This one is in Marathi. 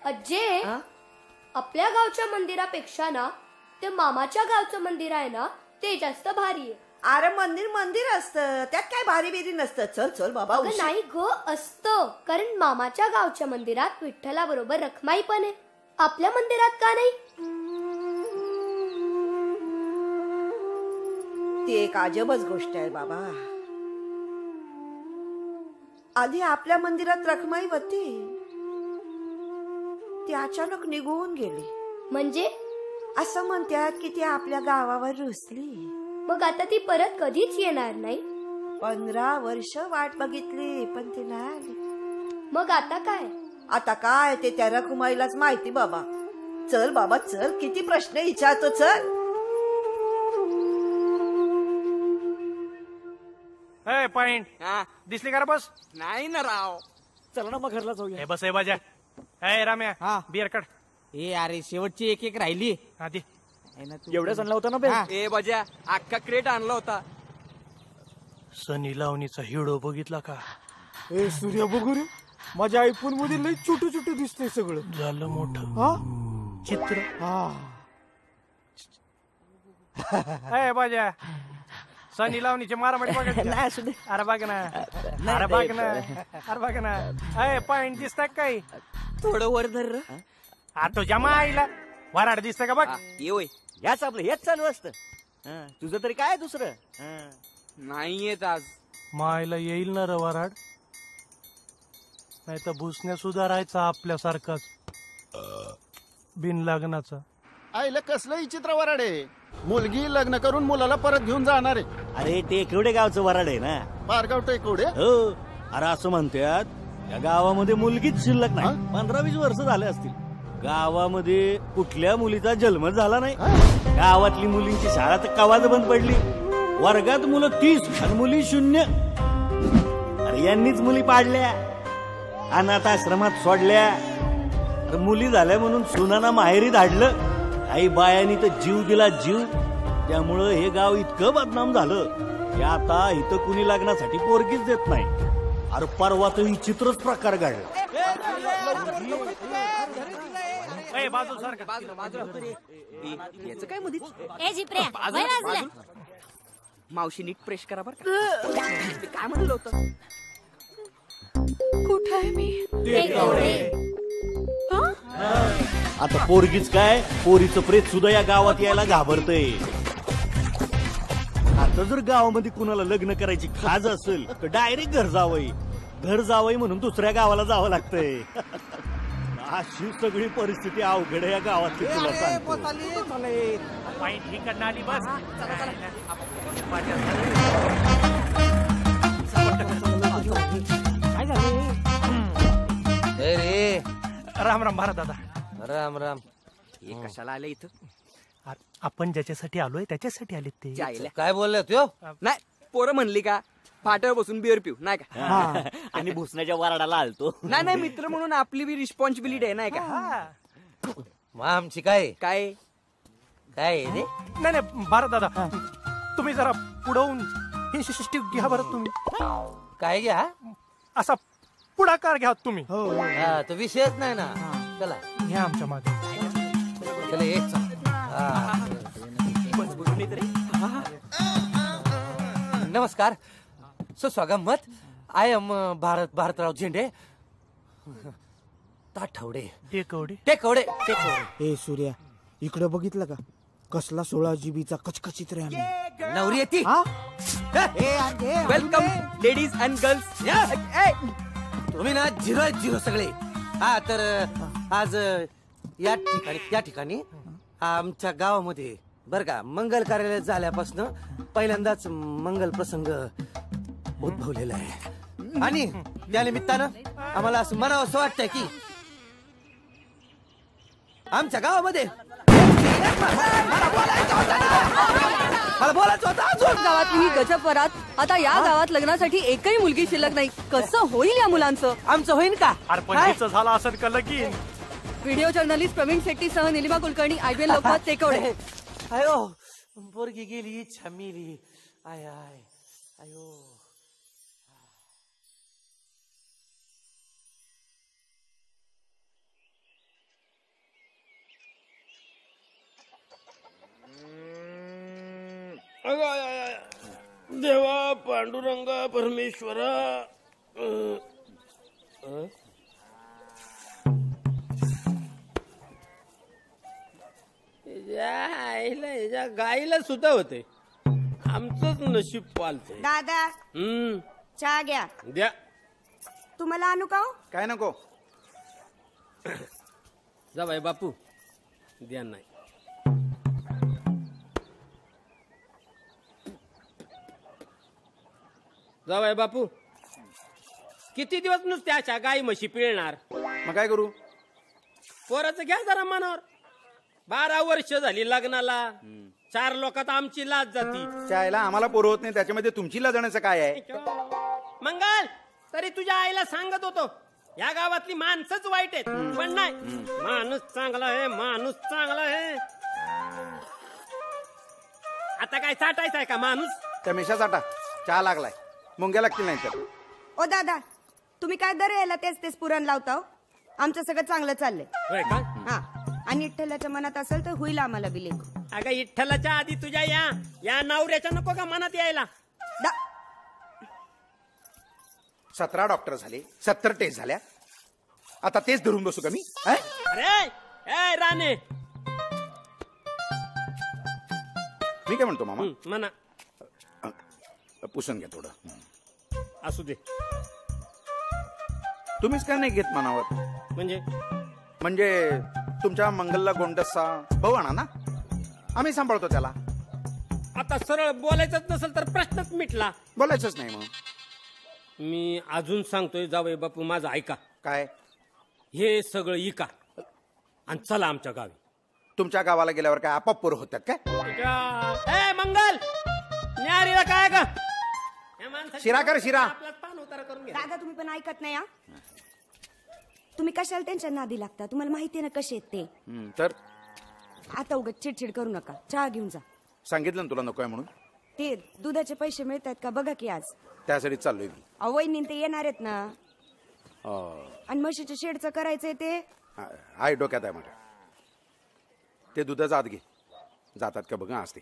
अज्जे, आपल्या गावच्या मंदिरापेक्षा ना ते मामाच्या गावचं मंदिर आहे ना ते जास्त भारी आहे. अरे मंदिर मंदिर असतं, त्यात काय भारी बिरी नसतं. चल चल बाबा. नाही ग, असतं. कारण मामाच्या गावच्या मंदिरात विठ्ठलाबरोबर रखमाई पण आहे. आपल्या मंदिरात का नाही? ती एक अजबच गोष्ट आहे बाबा. आधी आपल्या मंदिरात रखमाई होती, ती अचानक निघून गेली. म्हणजे असं म्हणतात की ती आपल्या गावावर रुसली. मग आता ती परत कधीच येणार नाही. 15 वर्ष वाट बघितली पण ती नाही आली. मग आता काय? आता काय ते त्या रखुमाईलाच माहिती बाबा. चल बाबा चल, किती प्रश्न विचारतो. चल. पॉइंट दिसली का बस? नाही ना राव. चला ना मग घरला जाऊया. हे बस बाजा. Ramya beer cut. अरे शेवटची एक राहिली. आधी एवढ्याच आणला होता ना बे? ए बजा, अख्खा क्रेट आणला होता. सनी लावणीचा हिडो बघितला का? ए सूर्या बघू रे, माझ्या आयफोन मध्ये लई छोटं छोटं दिसतंय सगळं. झालं मोठं हा चित्र. बाजा, सनी लावणीचे मारामारी बघायची. अरे बघ ना, अरे बघ ना, अरे बघ ना. पॉइंट दिसतात काही? थोडं वर धर. तुझ्या माईला वराड दिसत का? बघ ये याच आपलं हेच चालू असतं. तुझं तरी काय दुसरं नाही येत आज. मायला येईल ना र वराड, नाही तर भुसण्या सुधारायचा आपल्यासारखाच बिन लग्नाचा. आईला कसलं विचित्र वराड आहे. मुलगी लग्न करून मुलाला परत घेऊन जाणार आहे. अरे ते केवढे गावचं वराड आहे ना. पारगाव टेकवडे. हो, अरे असं म्हणतात या गावामध्ये मुलगीच शिल्लक नाही. 15-20 वर्ष झाले असतील. गावामध्ये कुठल्या मुलीचा जन्म झाला नाही. गावातली मुलींची शाळा तर कवाच बंद पडली. वर्गात मुलं 30 आणि मुली 0. अरे यांनीच मुली पाडल्या, अनाथ आश्रमात सोडल्या. अरे मुली झाल्या म्हणून सुनाना माहेरी धाडलं. काही बायांनी तर जीव दिला जीव. त्यामुळं हे गाव इतकं बदनाम झालं की आता इथं कुणी लग्नासाठी पोरगीच देत नाही. अरे परवा तर विचित्रच प्रकार घडला. याच काय मध्ये मावशी नीट प्रेस करा बरं का. काय म्हणलं होतं? कुठं आहे मी? आता पोरगीच काय, पोरीचं प्रेत सुद्धा या गावात यायला घाबरतय. आता जर गावामध्ये कुणाला लग्न करायची खाज असेल तर डायरेक्ट घर जावई म्हणून दुसऱ्या गावाला जावं लागतंय. अशी सगळी परिस्थिती अवघड आहे या गावातली. तुला सांगतो आली बस. राम राम भारत दादा. राम राम. हे कशाला आले इथं? आपण ज्याच्यासाठी आलोय त्याच्यासाठी आले ते. काय बोलले तो? नाही, पोरं म्हणली का फाट्यावर बसून बिअर पिऊ नाही का? आणि भुसण्याच्या वराडाला आलतो. नाही मित्र म्हणून आपली बी रिस्पॉन्सिबिलिटी आहे नाही का? मग आमची काय काय काय रे? नाही भारत दादा, तुम्ही जरा पुढवून हे शिष्टी घ्या बरं. तुम्ही काय घ्या? असा पुढाकार घ्या तुम्ही. तो विषयच नाही ना. चला घ्या आमच्या मागे. चला एक नमस्कार, सुस्वागत. आय एम भारतराव झेंडे, ताठवडे टेकवडे. ए सूर्या, इकडे बघितलं का? कसला 16 जीबीचा कचकचित रे आम्ही. नवरी येते. Welcome ladies and girls. तुम्ही ना 0 सगळे. तर आज या ठिकाणी आमच्या गावामध्ये बर का मंगल कार्यालय झाल्यापासून पहिल्यांदाच मंगल प्रसंग उद्भवलेला आहे. आणि त्या निमित्तानं आम्हाला असं म्हणावं असं वाटतंय की आमच्या गावामध्ये मला बोलायचं होतं अजून. गावातली ही गजब वरात. आता या गावात लग्नासाठी एकही मुलगी शिल्लक नाही. कसं होईल या मुलांचं? आमचं होईल का? झाला असेल का लगीन? व्हिडिओ जर्नलिस्ट प्रवीण शेट्टीसह निलिमा कुलकर्णी, IBN लोकमत, टेकवडे. अयो पोरगी गेली, इच्छा मेली. आय अयो. देवा पांडुरंगा परमेश्वरा याच्या गाईला सुद्धा होते आमचंच नशीब पालते. दादा चहा घ्या. द्या. तुम्हाला आणू का? काय नको. जा बाई बापू द्या. नाही जा बाई बापू. किती दिवस नुसते अशा गाई म्हशी पिळणार. मग काय करू? पोराचं घ्या जरा मनावर. 12 वर्ष झाली लग्नाला. 4 लोकात आमची लाज जाती. चायला आम्हाला पोरं होत नाही त्याच्यामध्ये तुमची लाजण्याचं काय आहे? मंगल तरी तुझ्या आईला सांगत होतो या गावातली माणसंच वाईट आहेत. पण नाही माणूस चांगला आहे. माणूस चांगला आहे. आता काय साठायचं आहे का माणूस? त्या मिशा साठा चहा लागलाय. मुंग्या लागतील नाही तर. ओ दादा तुम्ही काय दर यायला तेच तेच पुरण लावता? आमचं सगळं चांगलं चाललंय. हा आणि विठ्ठलाच्या मनात असेल तर होईल आम्हाला बी लेकरू. अगं विठ्ठलाच्या आधी तुझ्या या नवऱ्याच्या नको का मनात यायला? 17 डॉक्टर झाले. 70 टेस्ट झाल्या. आता तेच धरून बसू का मी? अरे ए राणे मी काय म्हणतो मामा? म्हणा. पुसून घ्या थोडं. असू दे. तुम्हीच काय नाही घेत मनावर? म्हणजे तुमच्या मंगलला गोंडसा भाऊ आणा ना. आम्ही सांभाळतो त्याला. आता सरळ बोलायचंच नसेल तर प्रश्नच मिटला. बोलायचंच नाही मग. मी अजून सांगतोय जावई बापू माझं ऐका. काय? हे सगळं इका आणि चला आमच्या गावी. तुमच्या गावाला गेल्यावर काय आपाप पोरं होतात काय? ए मंगल न्यारीला काय का शिरा कर शिरा. दादा तुम्ही पण ऐकत नाही. तुम्ही कशाला त्यांच्या नादी लागता? तुम्हाला माहिती आहे ना कसे आहेत ते. तर आता उगाच चिडचिड करू नका. चहा घेऊन जा. सांगितलं ना तुला नकोय म्हणून. ते दुधाचे पैसे मिळतात का बघा की आज. त्यासाठी चाललोय मी. वहिनी ते येणार आहेत ना. आणि म्हशीच्या शेडचं करायचंय ते. आहे डोक्यात आहे माझ्या. ते दुधाचा आत घे. जातात का बघा आज ते.